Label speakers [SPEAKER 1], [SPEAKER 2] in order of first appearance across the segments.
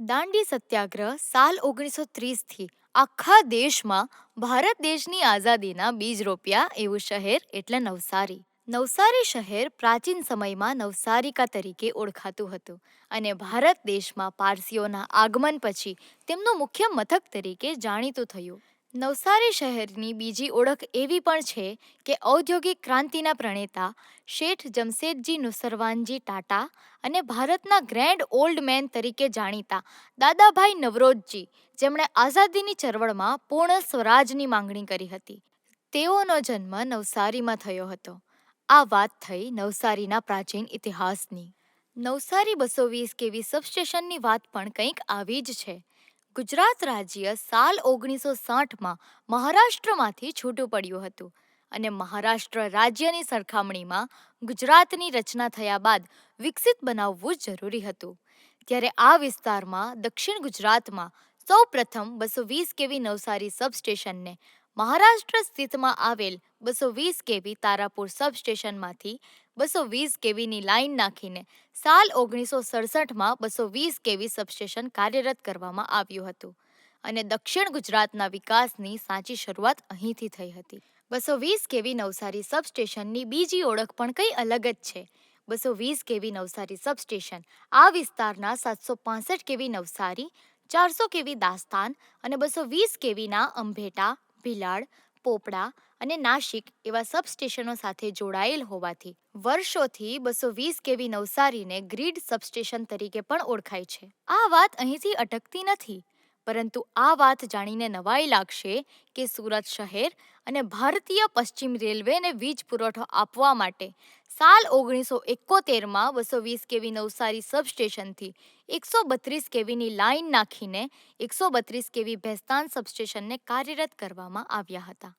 [SPEAKER 1] દાંડી સત્યાગ્રહ સાલ 1930થી આખા દેશમાં ભારત દેશની આઝાદીના બીજ રોપ્યા એવું શહેર એટલે નવસારી. નવસારી શહેર પ્રાચીન સમયમાં નવસારિકા તરીકે ઓળખાતું હતું અને ભારત દેશમાં પારસીઓના આગમન પછી તેમનું મુખ્ય મથક તરીકે જાણીતું થયું. નવસારી શહેરની બીજી ઓળખ એવી પણ છે કે ઔદ્યોગિક ક્રાંતિના પ્રણેતા શેઠ જમશેદજી નુસરવાનજી ટાટા અને ભારતના ગ્રેન્ડ ઓલ્ડ મેન તરીકે જાણીતા દાદાભાઈ નવરોજજી, જેમણે આઝાદીની ચળવળમાં પૂર્ણ સ્વરાજની માંગણી કરી હતી, તેઓનો જન્મ નવસારીમાં થયો હતો. આ વાત થઈ નવસારીના પ્રાચીન ઇતિહાસની. નવસારી 220 કેવી સબસ્ટેશનની વાત પણ કંઈક આવી જ છે. ગુજરાત રાજ્ય સાલ 1960માં મહારાષ્ટ્રમાંથી છૂટું પડ્યું હતું અને મહારાષ્ટ્ર રાજ્યની સરખામણીમાં ગુજરાતની રચના થયા બાદ વિકસિત બનાવવું જરૂરી હતું. ત્યારે આ વિસ્તારમાં દક્ષિણ ગુજરાતમાં સૌ પ્રથમ 220 કેવી નવસારી સબસ્ટેશનને મહારાષ્ટ્ર સ્થિતમાં આવેલ 220 કેવી તારાપુર સબસ્ટેશનમાંથી 220 કેવીની લાઇન નાખીને સાલ 1967માં 220 કેવી સબસ્ટેશન કાર્યરત કરવામાં આવ્યું હતું અને દક્ષિણ ગુજરાતના વિકાસની સાચી શરૂઆત અહીંથી થઈ હતી. 220 કેવી નવસારી સબસ્ટેશનની બીજી ઓળખ પણ કંઈ અલગ જ છે. 220 કેવી નવસારી સબસ્ટેશન આ વિસ્તારના 765 કેવી નવસારી, 400 કેવી દાસ્તાન અને 220 કેવીના અંભેટા, ભીલાડ, પોપડા અને નાશિક એવા સબસ્ટેશનો સાથે જોડાયેલ હોવાથી વર્ષોથી 220 કેવી નવસારીને ગ્રીડ સબસ્ટેશન તરીકે પણ ઓળખાય છે. આ વાત અહીંથી અટકતી નથી, પરંતુ આ વાત જાણીને નવાઈ લાગશે કે સુરત શહેર અને ભારતીય પશ્ચિમ રેલવેને વીજ પુરવઠો આપવા માટે સાલ 1971માં 220 કેવી નવસારી સબસ્ટેશનથી 132 કેવીની લાઇન નાખીને 132 કેવી ભેસ્તાન સબસ્ટેશનને કાર્યરત કરવામાં આવ્યા હતા.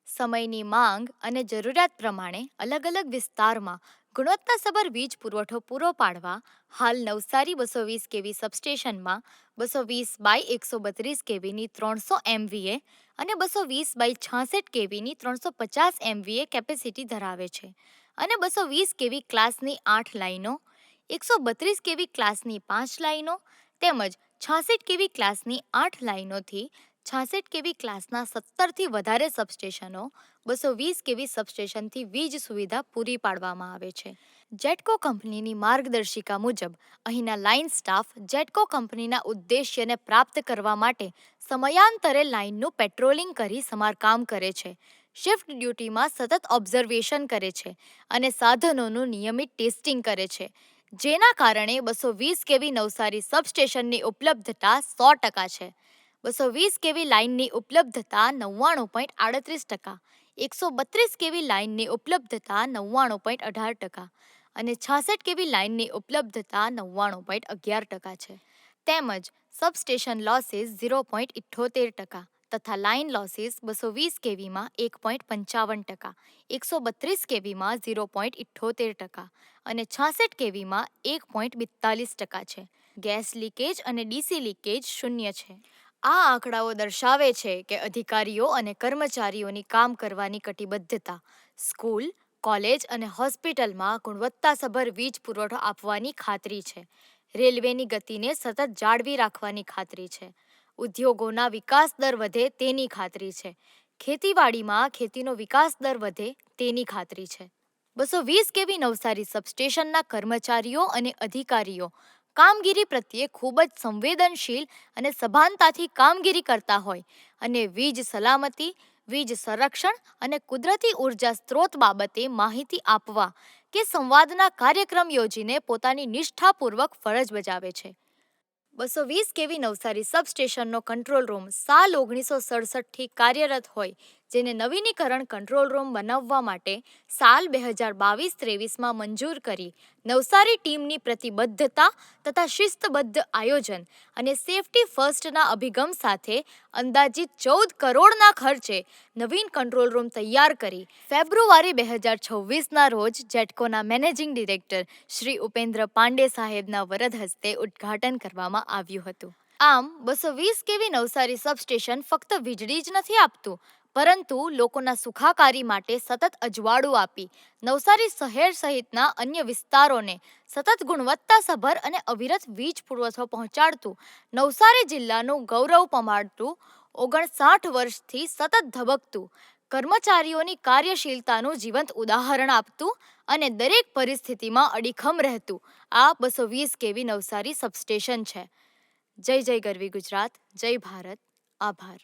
[SPEAKER 1] સમયની માંગ અને જરૂરિયાત પ્રમાણે અલગ અલગ વિસ્તારમાં ગુણવત્તાસભર વીજ પુરવઠો પૂરો પાડવા હાલ નવસારી 220 કેવી સબસ્ટેશનમાં 220/132 કેવીની 300 MVA અને 220/66 કેવીની 350 MVA કેપેસિટી ધરાવે છે અને 220 કેવી ક્લાસની 8 લાઇનો, 132 કેવી ક્લાસની 5 લાઇનો તેમજ 66 કેવી ક્લાસની 8 લાઇનોથી 66 કેવી ક્લાસના 17થી વધારે સબસ્ટેશનો 220 કેવી સબસ્ટેશનથી વીજ સુવિધા પૂરી પાડવામાં આવે છે. જેટકો કંપનીની માર્ગદર્શિકા મુજબ અહીંના લાઇન સ્ટાફ જેટકો કંપનીના ઉદ્દેશ્યને પ્રાપ્ત કરવા માટે સમયાંતરે લાઇનનું પેટ્રોલિંગ કરી સમારકામ કરે છે, શિફ્ટ ડ્યુટીમાં સતત ઓબ્ઝર્વેશન કરે છે અને સાધનોનું નિયમિત ટેસ્ટિંગ કરે છે, જેના કારણે 220 કેવી નવસારી સબસ્ટેશનની ઉપલબ્ધતા 100% છે. 220 કેવી લાઇનની ઉપલબ્ધતા 99.38%, 132 કેવી લાઇનની ઉપલબ્ધતા 99.18% અને 66 કેવી લાઇનની ઉપલબ્ધતા 99.11% છે. તેમજ સબસ્ટેશન લોસીસ 0.78% તથા લાઇન લોસીસ 220 કેવીમાં 1.55%, 132 કેવીમાં 0.78% અને 66 કેવીમાં 1.42% છે. ગેસ લીકેજ અને ડીસી લીકેજ 0 છે. આ આંકડાઓ દર્શાવે છે કે અધિકારીઓ અને કર્મચારીઓની કામ કરવાની કટિબદ્ધતા સ્કૂલ, કોલેજ અને હોસ્પિટલમાં ગુણવત્તાસભર વીજ પુરવઠો આપવાની ખાતરી છે, રેલવેની ગતિને સતત જાળવી રાખવાની ખાતરી છે, ઉદ્યોગોના વિકાસ દર વધે તેની ખાતરી છે, ખેતીવાડીમાં ખેતીનો વિકાસ દર વધે તેની ખાતરી છે. 220 કેવી નવસારી સબસ્ટેશનના કર્મચારીઓ અને અધિકારીઓ કામગીરી પ્રત્યે ખૂબ જ સંવેદનશીલ અને સભાનતાથી કામગીરી કરતા હોય અને વીજ સલામતી, વીજ સંરક્ષણ અને કુદરતી ઉર્જા સ્ત્રોત બાબતે માહિતી આપવા કે સંવાદના કાર્યક્રમ યોજીને પોતાની નિષ્ઠાપૂર્વક ફરજ બજાવે છે. 220 કેવી નવસારી સબસ્ટેશનનો કંટ્રોલ રૂમ સાલ 1967થી કાર્યરત હોય, જેને નવીનીકરણ કંટ્રોલ રૂમ બનાવવા માટે સાલ 2022-23માં મંજૂર કરી નવસારી ટીમની પ્રતિબદ્ધતા તથા શિસ્તબદ્ધ આયોજન અને સેફટી ફર્સ્ટના અભિગમ સાથે અંદાજિત 14 કરોડના ખર્ચે નવીન કંટ્રોલ રૂમ તૈયાર કરી ફેબ્રુઆરી 2026ના રોજ જેટકોના મેનેજિંગ ડિરેક્ટર શ્રી ઉપેન્દ્ર પાંડે સાહેબના વરદ હસ્તે ઉદ્ઘાટન કરવામાં આવ્યું હતું. આમ 220 કેવી નવસારી સબસ્ટેશન ફક્ત વીજળી જ નથી આપતું, પરંતુ લોકોના સુખાકારી માટે સતત અજવાળું આપી નવસારી શહેર સહિતના અન્ય વિસ્તારોને સતત ગુણવત્તાસભર અને અવિરત વીજ પુરવઠો પહોંચાડતું નવસારી જિલ્લાનું ગૌરવ પમાડતું 59 વર્ષથી સતત ધબકતું કર્મચારીઓની કાર્યશીલતાનું જીવંત ઉદાહરણ આપતું અને દરેક પરિસ્થિતિમાં અડીખમ રહેતું આ 220 કેવી નવસારી સબસ્ટેશન છે. જય જય ગરવી ગુજરાત, જય ભારત, આભાર.